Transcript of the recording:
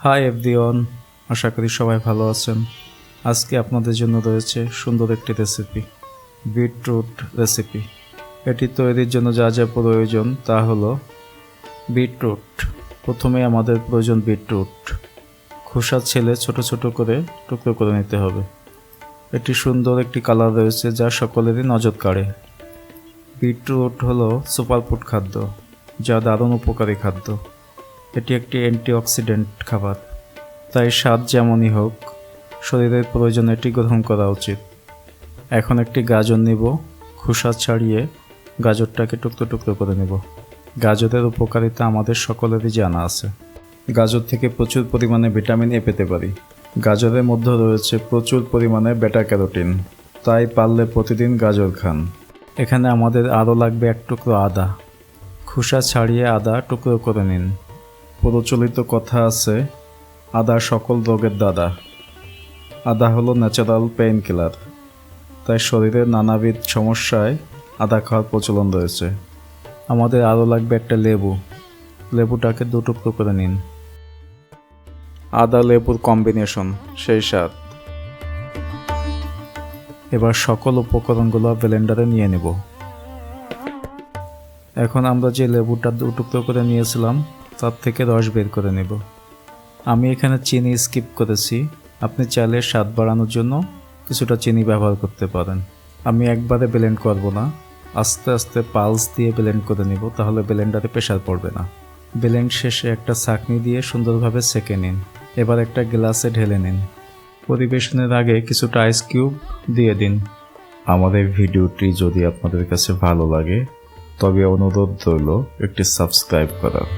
Hi everyone, আশা করি সবাই ভালো আছেন। আজকে আপনাদের জন্য রয়েছে সুন্দর একটি রেসিপি, বিটরুট রেসিপি। এটি তৈরির জন্য যা যা প্রয়োজন তা হলো বিটরুট। প্রথমে আমাদের প্রয়োজন বিটরুট। খোসা ছেলে ছোট ছোট করে টুকরো করে নিতে হবে। এটি সুন্দর একটি কালার রয়েছে যা সকলেরই নজর কাড়ে। বিটরুট হলো সুপারফুড খাদ্য, যা দারুণ উপকারী খাদ্য। এটি একটি অ্যান্টিঅক্সিডেন্ট খাবার, তাই স্বাদ যেমনই হোক শরীরের প্রয়োজনে এটি গ্রহণ করা উচিত। এখন একটি গাজর নিব, খোসা ছাড়িয়ে গাজরটাকে টুকরো টুকরো করে নেব। গাজরের উপকারিতা আমাদের সকলেরই জানা আছে। গাজর থেকে প্রচুর পরিমাণে ভিটামিন এ পেতে পারি। গাজরের মধ্যে রয়েছে প্রচুর পরিমাণে বেটা ক্যারোটিন, তাই পারলে প্রতিদিন গাজর খান। এখানে আমাদের আরও লাগবে এক টুকরো আদা। খোসা ছাড়িয়ে আদা টুকরো করে নিন। প্রচলিত কথা আছে, আদা সকল রোগের দাদা। আদা হলো ন্যাচারাল পেইন কিলার, তাই শরীরের নানাবিধ সমস্যায় আদা খাওয়ার প্রচলন রয়েছে। আমাদের আরও লাগবে একটা লেবু। লেবুটাকে দু টুকরো করে নিন। আদা লেবুর কম্বিনেশন সেই স্বাদ। এবার সকল উপকরণগুলো ব্লেন্ডারে নিয়ে নেব। এখন আমরা যে লেবুটা দু টুকরো করে নিয়েছিলাম তার থেকে রস বের করে নেব। আমি এখানে চিনি স্কিপ করেছি, আপনি চাইলে স্বাদ বাড়ানোর জন্য কিছুটা চিনি ব্যবহার করতে পারেন। আমি একবারে ব্লেন্ড করব না, আস্তে আস্তে পালস দিয়ে ব্লেন্ড করে নেব, তাহলে ব্লেন্ডারে প্রেশার পড়বে না। ব্লেন্ড শেষে একটা ছাঁকনি দিয়ে সুন্দরভাবে সেঁকে নিন। এবার একটা গ্লাসে ঢেলে নিন। পরিবেশনের আগে কিছুটা আইস কিউব দিয়ে দিন। আমাদের ভিডিওটি যদি আপনাদের কাছে ভালো লাগে তবে অনুরোধ রইল একটি সাবস্ক্রাইব করার।